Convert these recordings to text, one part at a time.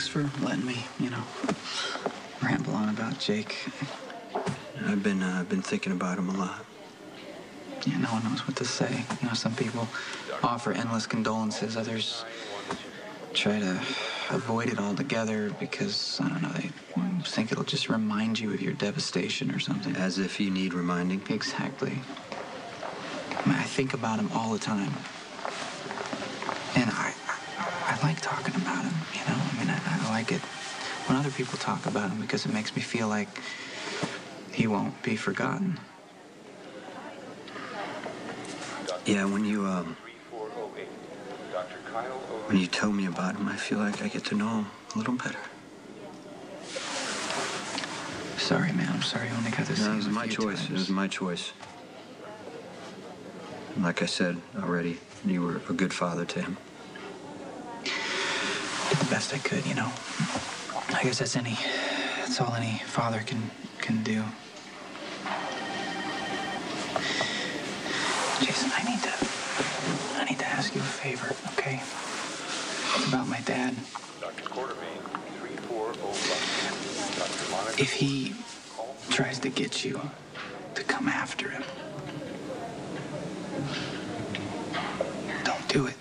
thanks for letting me, ramble on about Jake. I've been thinking about him a lot. Yeah, no one knows what to say. Some people offer endless condolences. Others try to avoid it altogether because, I don't know, they think it'll just remind you of your devastation or something. As if you need reminding. Exactly. I think about him all the time. And I like talking about him, I like it when other people talk about him because it makes me feel like he won't be forgotten. Yeah, when you tell me about him, I feel like I get to know him a little better. Sorry, man. I'm sorry I only got to see him No, it was my choice. times. It was my choice. Like I said already, you were a good father to him. Did the best I could, I guess that's all any father can do. Jason, I need to ask you a favor, okay? It's about my dad. Dr. Quartermain, 3405. Dr. Monica. If he tries to get you to come after him, don't do it.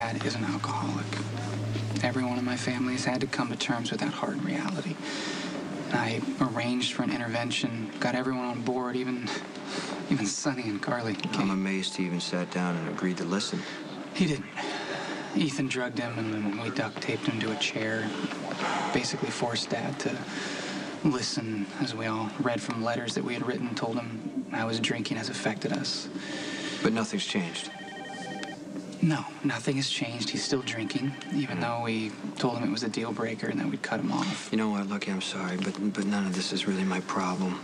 Dad is an alcoholic. Everyone in my family has had to come to terms with that hard reality. I arranged for an intervention, got everyone on board, even Sonny and Carly. I'm amazed he even sat down and agreed to listen. He didn't. Ethan drugged him, and then we duct taped him to a chair. Basically forced Dad to listen as we all read from letters that we had written, told him how his drinking has affected us. But nothing's changed. No, nothing has changed. He's still drinking, even though we told him it was a deal breaker and that we'd cut him off. You know what, Lucky, I'm sorry, but none of this is really my problem.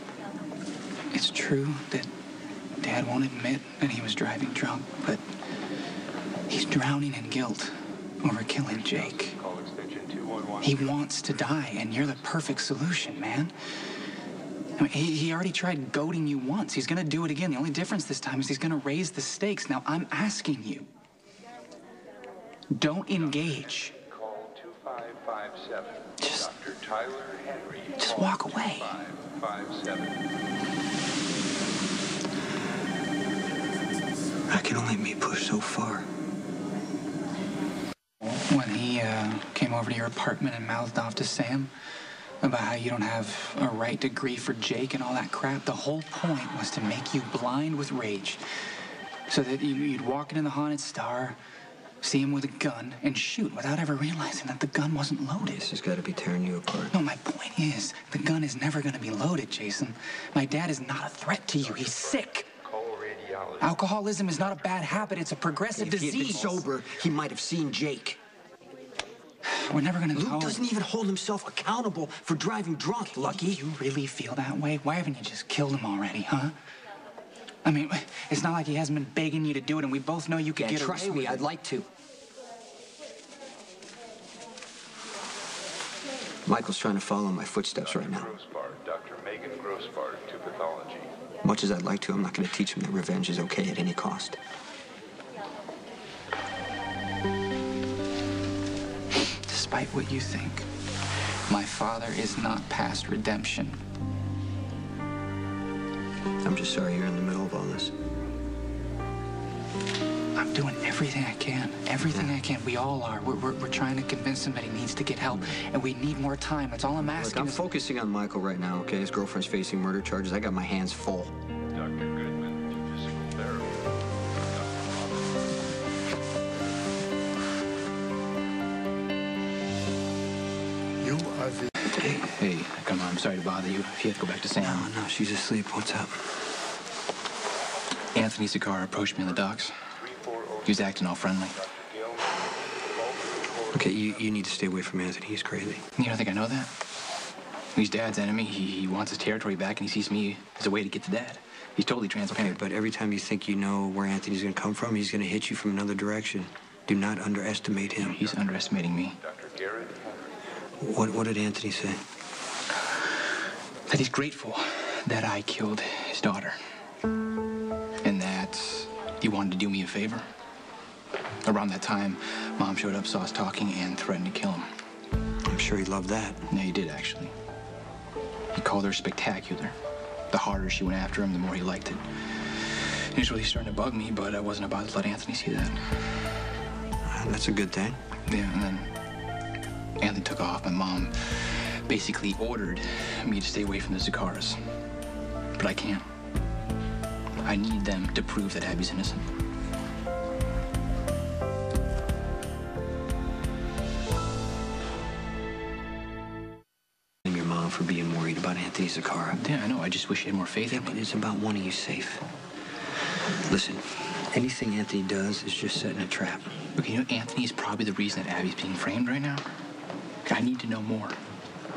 It's true that Dad won't admit that he was driving drunk, but he's drowning in guilt over killing Jake. Call extension 211. He wants to die, and you're the perfect solution, man. I mean, he already tried goading you once. He's gonna do it again. The only difference this time is he's gonna raise the stakes. Now, I'm asking you. Don't engage. Call 2557. Just- Dr. Tyler Henry. just walk away. 2557. I can only be pushed so far. When he came over to your apartment and mouthed off to Sam about how you don't have a right to grieve for Jake and all that crap, the whole point was to make you blind with rage so that you'd walk into the Haunted Star, see him with a gun, and shoot without ever realizing that the gun wasn't loaded. This has got to be tearing you apart. No, my point is, the gun is never going to be loaded, Jason. My dad is not a threat to you. He's sick. Call radiology. Alcoholism is not a bad habit. It's a progressive If he had been disease. sober, he might have seen Jake. We're never going to know. Luke doesn't even hold himself accountable for driving drunk, Lucky. You really feel that way? Why haven't you just killed him already, huh? I mean, it's not like he hasn't been begging you to do it, and we both know you could get trust away me, with I'd it. like to. Michael's trying to follow my footsteps right now. Grossbart, Dr. Megan Grossbart to pathology. Much as I'd like to, I'm not going to teach him that revenge is okay at any cost. Despite what you think, my father is not past redemption. I'm just sorry you're in the middle of all this. I'm doing everything I can. Everything I can. We all are. We're trying to convince him that he needs to get help, and we need more time. That's all I'm Look, asking. I'm focusing on Michael right now, okay? His girlfriend's facing murder charges. I got my hands full. Dr. Goodman to physical therapy. You are the... Hey, come on. I'm sorry to bother you. If you have to go back to Sam. No, she's asleep. What's up? Anthony Sakara approached me in the docks. He was acting all friendly. Okay, you need to stay away from Anthony. He's crazy. You don't think I know that? He's Dad's enemy. He wants his territory back, and he sees me as a way to get to Dad. He's totally Okay, transparent. but every time you think you know where Anthony's going to come from, he's going to hit you from another direction. Do not underestimate him. He's underestimating me. Dr. Garrett Henry. What did Anthony say? That he's grateful that I killed his daughter. And that he wanted to do me a favor. Around that time, Mom showed up, saw us talking, and threatened to kill him. I'm sure he loved that. Yeah, he did, actually. He called her spectacular. The harder she went after him, the more he liked it. It was really starting to bug me, but I wasn't about to let Anthony see that. That's a good thing. Yeah, and then Anthony took off. My mom basically ordered me to stay away from the Zakaras. But I can't. I need them to prove that Abby's innocent. Blame your mom for being worried about Anthony Zakara. Yeah, I know. I just wish she had more faith Yeah, in but me. it's about wanting you safe. Listen, anything Anthony does is just setting a trap. Okay, you know, Anthony's probably the reason that Abby's being framed right now. I need to know more.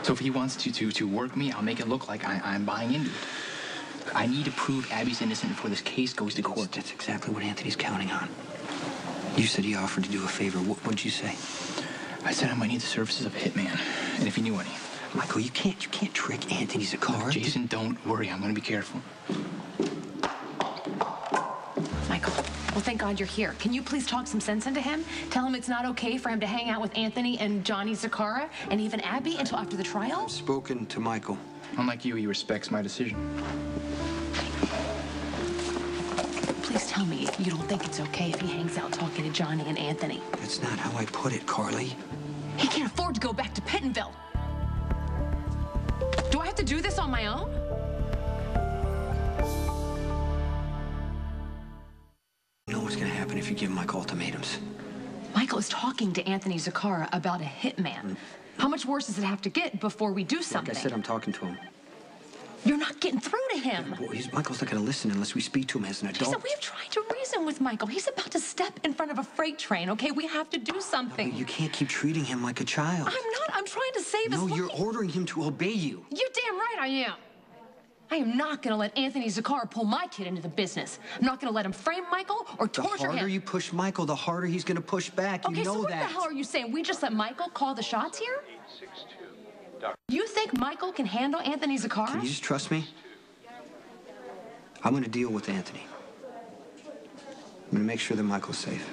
So if he wants to work me, I'll make it look like I'm buying into it. I need to prove Abby's innocent before this case goes to court. That's exactly what Anthony's counting on. You said he offered to do a favor. What'd you say? I said I might need the services of a hitman, and if he knew any. Michael, you can't trick Anthony Zakara. Jason, don't worry. I'm going to be careful. Michael, well, thank God you're here. Can you please talk some sense into him? Tell him it's not okay for him to hang out with Anthony and Johnny Zakara and even Abby until after the trial? I've spoken to Michael. Unlike you, he respects my decision. Please tell me you don't think it's okay if he hangs out talking to Johnny and Anthony. That's not how I put it, Carly. He can't afford to go back to Pentonville. Do I have to do this on my own? You know what's going to happen if you give Michael ultimatums. Michael is talking to Anthony Zakara about a hitman. How much worse does it have to get before we do something? Like I said, I'm talking to him. You're not getting through to him. Well, Michael's not going to listen unless we speak to him as an adult. Jason, we've tried to reason with Michael. He's about to step in front of a freight train, okay? We have to do something. You can't keep treating him like a child. I'm not. I'm trying to save his No, life. you're ordering him to obey you. You're damn right I am. I am not going to let Anthony Zakara pull my kid into the business. I'm not going to let him frame Michael or The torture harder him. you push Michael, the harder he's going to push back. Okay, You know so what that. the hell are you saying? We just let Michael call the shots here? 862. Dr. You think Michael can handle Anthony Zakara? Can you just trust me? I'm going to deal with Anthony. I'm going to make sure that Michael's safe.